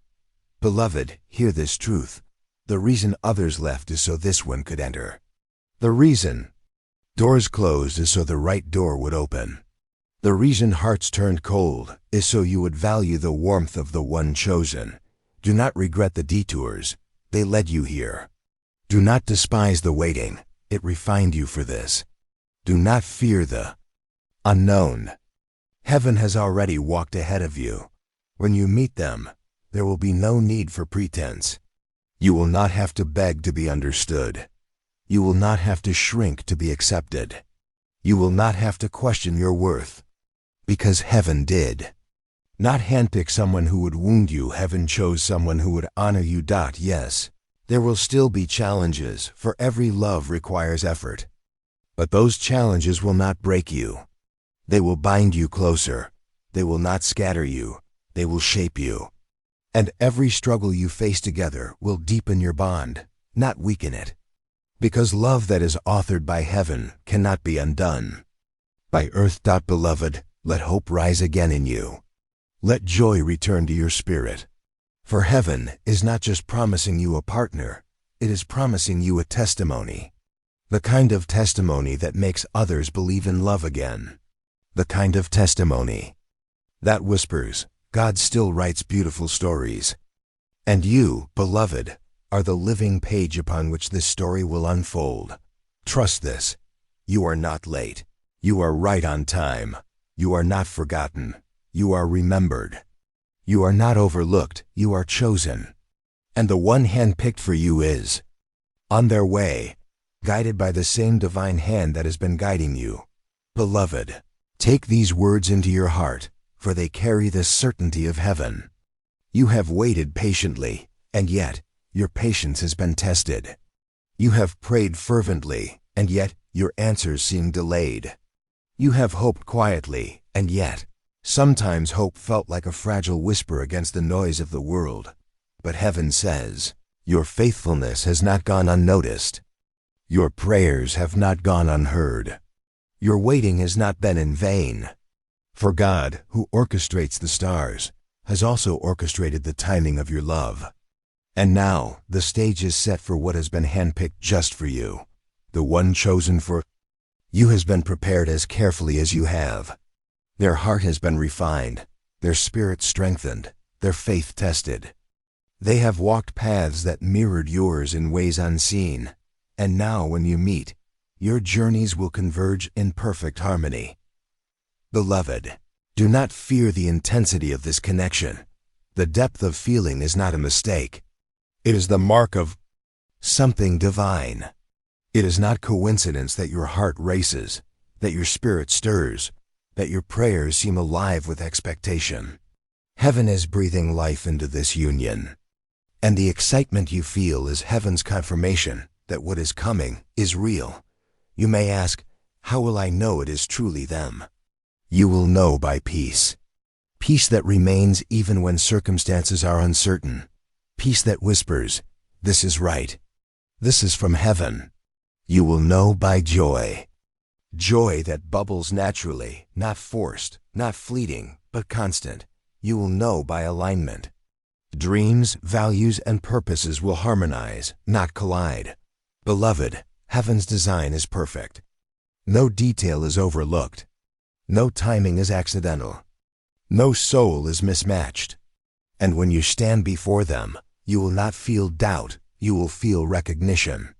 Beloved, hear this truth. The reason others left is so this one could enter. The reason doors closed is so the right door would open. The reason hearts turned cold is so you would value the warmth of the one chosen. Do not regret the detours. They led you here. Do not despise the waiting. It refined you for this. Do not fear the unknown. Heaven has already walked ahead of you. When you meet them, there will be no need for pretense. You will not have to beg to be understood. You will not have to shrink to be accepted. You will not have to question your worth. Because heaven did not handpick someone who would wound you. Heaven chose someone who would honor you. Yes, there will still be challenges, for every love requires effort. But those challenges will not break you. They will bind you closer. They will not scatter you. They will shape you. And every struggle you face together will deepen your bond, not weaken it. Because love that is authored by heaven cannot be undone by earth. Beloved, let hope rise again in you. Let joy return to your spirit. For heaven is not just promising you a partner, it is promising you a testimony. The kind of testimony that makes others believe in love again. The kind of testimony that whispers, God still writes beautiful stories. And you, beloved, are the living page upon which this story will unfold. Trust this. You are not late. You are right on time. You are not forgotten. You are remembered. You are not overlooked. You are chosen. And the one handpicked for you is on their way, guided by the same divine hand that has been guiding you. Beloved, take these words into your heart, for they carry the certainty of heaven. You have waited patiently, and yet your patience has been tested. You have prayed fervently, and yet your answers seem delayed. You have hoped quietly, and yet sometimes hope felt like a fragile whisper against the noise of the world. But heaven says, your faithfulness has not gone unnoticed. Your prayers have not gone unheard. Your waiting has not been in vain. For God, who orchestrates the stars, has also orchestrated the timing of your love. And now, the stage is set for what has been handpicked just for you. The one chosen for you has been prepared as carefully as you have. Their heart has been refined, their spirit strengthened, their faith tested. They have walked paths that mirrored yours in ways unseen. And now when you meet, your journeys will converge in perfect harmony. Beloved, do not fear the intensity of this connection. The depth of feeling is not a mistake. It is the mark of something divine. It is not coincidence that your heart races, that your spirit stirs, that your prayers seem alive with expectation. Heaven is breathing life into this union. And the excitement you feel is heaven's confirmation that what is coming is real. You may ask, how will I know it is truly them? You will know by peace. Peace that remains even when circumstances are uncertain. Peace that whispers, this is right. This is from heaven. You will know by joy. Joy that bubbles naturally, not forced, not fleeting, but constant. You will know by alignment. Dreams, values, and purposes will harmonize, not collide. Beloved, heaven's design is perfect. No detail is overlooked. No timing is accidental. No soul is mismatched. And when you stand before them, you will not feel doubt, you will feel recognition.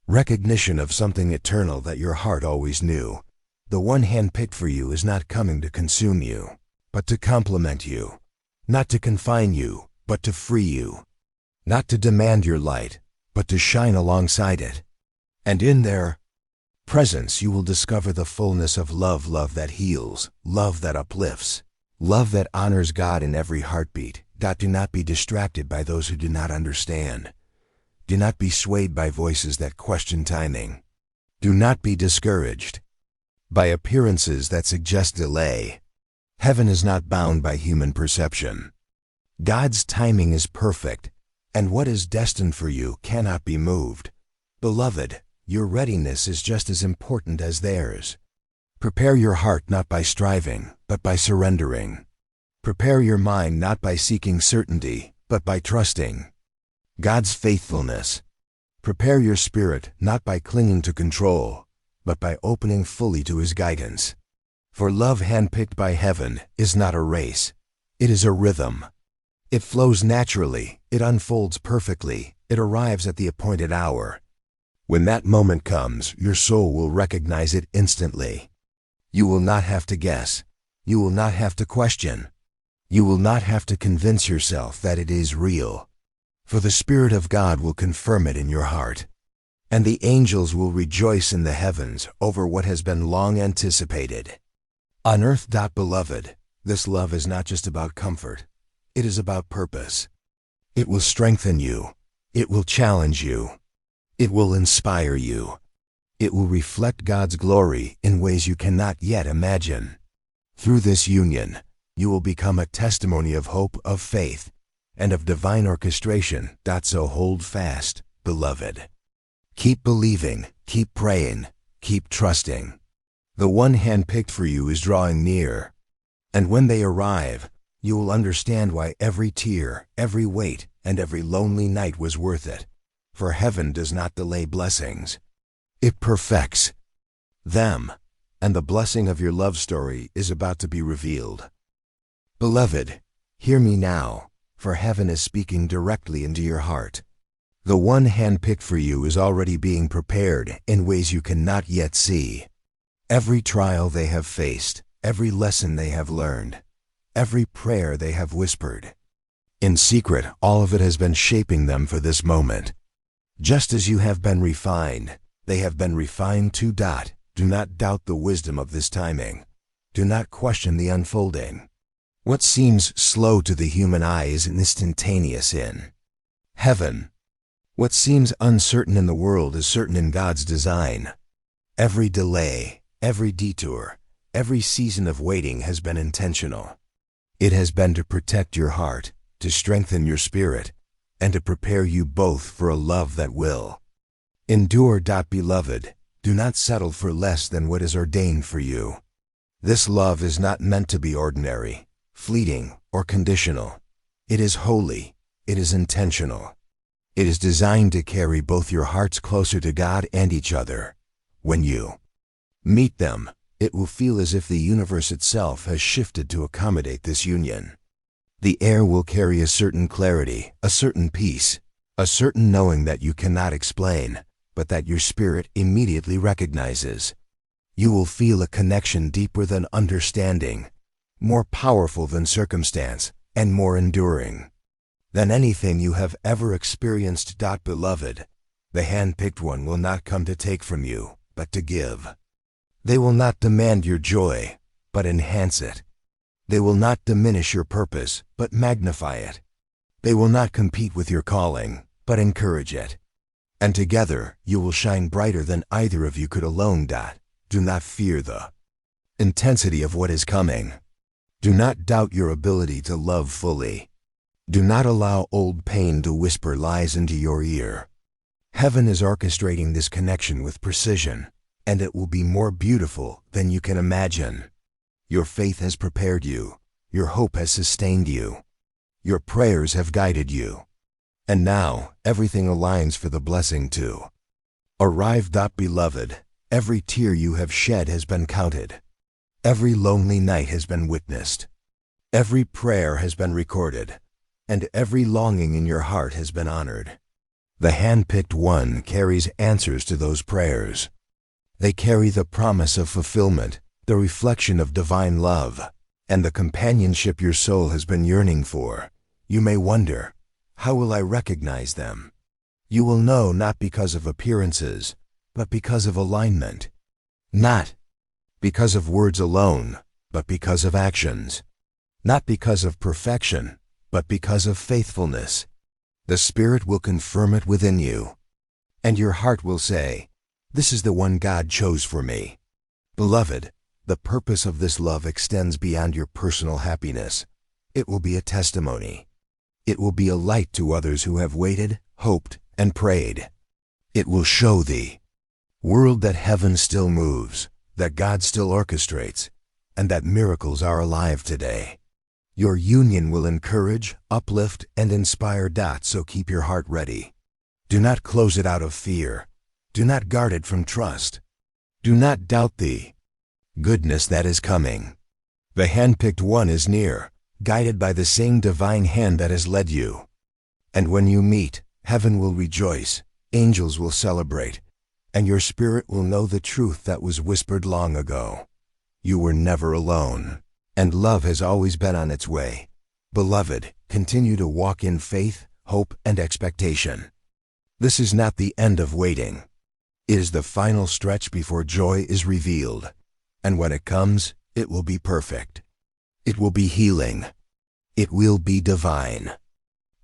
Recognition of something eternal that your heart always knew. The one handpicked for you is not coming to consume you, but to complement you. Not to confine you, but to free you. Not to demand your light, but to shine alongside it. And in their presence you will discover the fullness of love, love that heals, love that uplifts, love that honors God in every heartbeat. Do not be distracted by those who do not understand. Do not be swayed by voices that question timing. Do not be discouraged by appearances that suggest delay. Heaven is not bound by human perception. God's timing is perfect, and what is destined for you cannot be moved. Beloved, your readiness is just as important as theirs. Prepare your heart not by striving, but by surrendering. Prepare your mind not by seeking certainty, but by trusting God's faithfulness. Prepare your spirit not by clinging to control, but by opening fully to His guidance. For love handpicked by heaven is not a race. It is a rhythm. It flows naturally, it unfolds perfectly, it arrives at the appointed hour. When that moment comes, your soul will recognize it instantly. You will not have to guess. You will not have to question. You will not have to convince yourself that it is real. For the Spirit of God will confirm it in your heart. And the angels will rejoice in the heavens over what has been long anticipated. On earth, beloved, this love is not just about comfort. It is about purpose. It will strengthen you. It will challenge you. It will inspire you. It will reflect God's glory in ways you cannot yet imagine. Through this union, you will become a testimony of hope, of faith, and of divine orchestration. So hold fast, beloved. Keep believing, keep praying, keep trusting. The one handpicked for you is drawing near. And when they arrive, you will understand why every tear, every weight, and every lonely night was worth it. For heaven does not delay blessings. It perfects them, and the blessing of your love story is about to be revealed. Beloved, hear me now, for heaven is speaking directly into your heart. The one handpicked for you is already being prepared in ways you cannot yet see. Every trial they have faced, every lesson they have learned, every prayer they have whispered. In secret, all of it has been shaping them for this moment. Just as you have been refined, they have been refined too. Do not doubt the wisdom of this timing. Do not question the unfolding. What seems slow to the human eye is instantaneous in heaven. What seems uncertain in the world is certain in God's design. Every delay, every detour, every season of waiting has been intentional. It has been to protect your heart, to strengthen your spirit, and to prepare you both for a love that will endure. Beloved, do not settle for less than what is ordained for you. This love is not meant to be ordinary, fleeting, or conditional. It is holy. It is intentional. It is designed to carry both your hearts closer to God and each other. When you meet them, it will feel as if the universe itself has shifted to accommodate this union. The air will carry a certain clarity, a certain peace, a certain knowing that you cannot explain, but that your spirit immediately recognizes. You will feel a connection deeper than understanding, more powerful than circumstance, and more enduring than anything you have ever experienced. Beloved, the handpicked one will not come to take from you, but to give. They will not demand your joy, but enhance it. They will not diminish your purpose, but magnify it. They will not compete with your calling, but encourage it. And together you will shine brighter than either of you could alone. Do not fear the intensity of what is coming. Do not doubt your ability to love fully. Do not allow old pain to whisper lies into your ear. Heaven is orchestrating this connection with precision, and it will be more beautiful than you can imagine. Your faith has prepared you. Your hope has sustained you. Your prayers have guided you. And now, everything aligns for the blessing to arrive. Beloved, every tear you have shed has been counted. Every lonely night has been witnessed. Every prayer has been recorded, and every longing in your heart has been honored. The Handpicked One carries answers to those prayers. They carry the promise of fulfillment, the reflection of divine love, and the companionship your soul has been yearning for. You may wonder, how will I recognize them? You will know not because of appearances, but because of alignment. Not because of words alone, but because of actions. Not because of perfection, but because of faithfulness. The Spirit will confirm it within you, and your heart will say, "This is the one God chose for me." Beloved, the purpose of this love extends beyond your personal happiness. It will be a testimony. It will be a light to others who have waited, hoped, and prayed. It will show the world that heaven still moves, that God still orchestrates, and that miracles are alive today. Your union will encourage, uplift, and inspire. So keep your heart ready. Do not close it out of fear. Do not guard it from trust. Do not doubt the goodness that is coming. The Handpicked One is near, guided by the same divine hand that has led you. And when you meet, heaven will rejoice, angels will celebrate, and your spirit will know the truth that was whispered long ago. You were never alone, and love has always been on its way. Beloved, continue to walk in faith, hope, and expectation. This is not the end of waiting. It is the final stretch before joy is revealed, and when it comes, it will be perfect. It will be healing. It will be divine.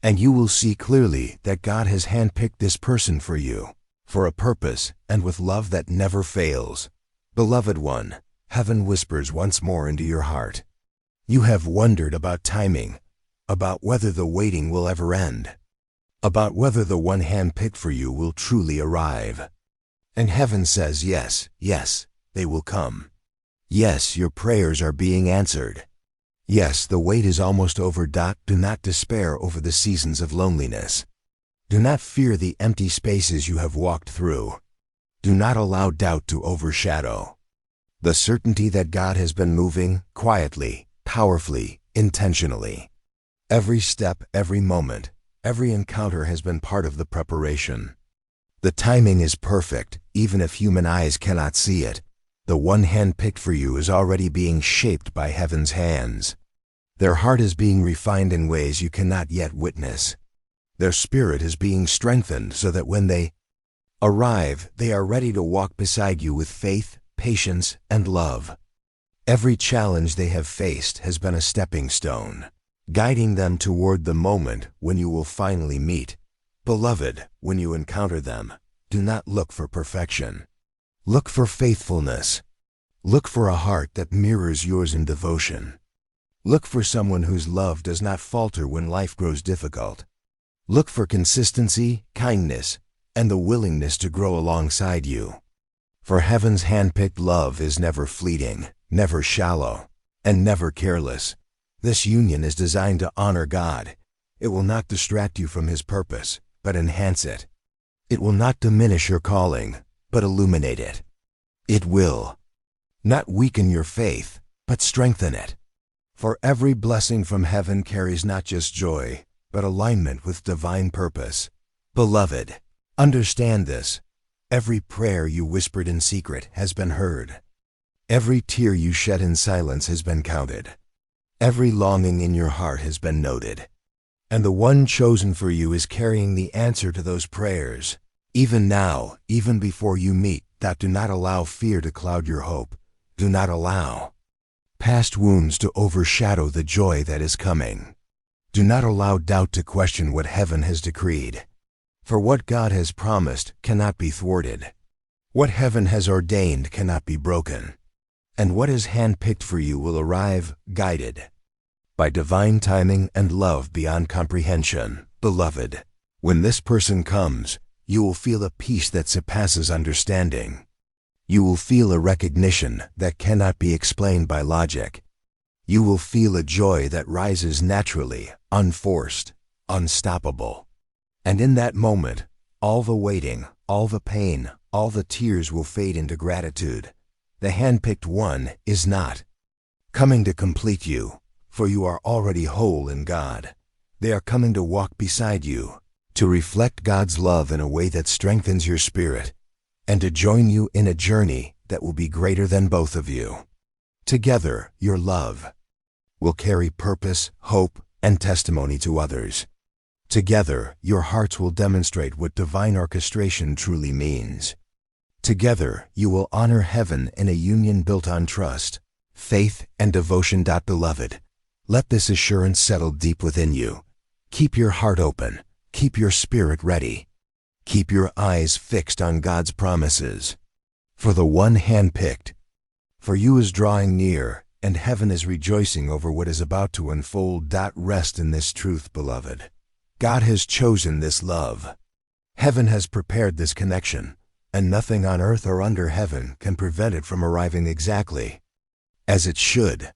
And you will see clearly that God has handpicked this person for you, for a purpose and with love that never fails. Beloved one, heaven whispers once more into your heart. You have wondered about timing, about whether the waiting will ever end, about whether the one handpicked for you will truly arrive. And heaven says yes, yes, they will come. Yes, your prayers are being answered. Yes, the wait is almost over. Do not despair over the seasons of loneliness. Do not fear the empty spaces you have walked through. Do not allow doubt to overshadow the certainty that God has been moving quietly, powerfully, intentionally. Every step, every moment, every encounter has been part of the preparation. The timing is perfect, even if human eyes cannot see it. The one handpicked for you is already being shaped by heaven's hands. Their heart is being refined in ways you cannot yet witness. Their spirit is being strengthened so that when they arrive, they are ready to walk beside you with faith, patience, and love. Every challenge they have faced has been a stepping stone, guiding them toward the moment when you will finally meet. Beloved, when you encounter them, do not look for perfection. Look for faithfulness. Look for a heart that mirrors yours in devotion. Look for someone whose love does not falter when life grows difficult. Look for consistency, kindness, and the willingness to grow alongside you. For heaven's handpicked love is never fleeting, never shallow, and never careless. This union is designed to honor God. It will not distract you from His purpose, but enhance it. It will not diminish your calling, but illuminate it. It will not weaken your faith, but strengthen it. For every blessing from heaven carries not just joy, but alignment with divine purpose. Beloved, understand this. Every prayer you whispered in secret has been heard. Every tear you shed in silence has been counted. Every longing in your heart has been noted. And the one chosen for you is carrying the answer to those prayers. Even now, even before you meet, do not allow fear to cloud your hope. Do not allow past wounds to overshadow the joy that is coming. Do not allow doubt to question what heaven has decreed. For what God has promised cannot be thwarted. What heaven has ordained cannot be broken. And what is handpicked for you will arrive guided by divine timing and love beyond comprehension. Beloved, when this person comes, you will feel a peace that surpasses understanding. You will feel a recognition that cannot be explained by logic. You will feel a joy that rises naturally, unforced, unstoppable. And in that moment, all the waiting, all the pain, all the tears will fade into gratitude. The handpicked one is not coming to complete you, for you are already whole in God. They are coming to walk beside you, to reflect God's love in a way that strengthens your spirit, and to join you in a journey that will be greater than both of you. Together, your love will carry purpose, hope, and testimony to others. Together, your hearts will demonstrate what divine orchestration truly means. Together, you will honor heaven in a union built on trust, faith, and devotion. Beloved, let this assurance settle deep within you. Keep your heart open. Keep your spirit ready. Keep your eyes fixed on God's promises. For the one handpicked, for you is drawing near, and heaven is rejoicing over what is about to unfold. Rest in this truth, beloved. God has chosen this love. Heaven has prepared this connection, and nothing on earth or under heaven can prevent it from arriving exactly as it should.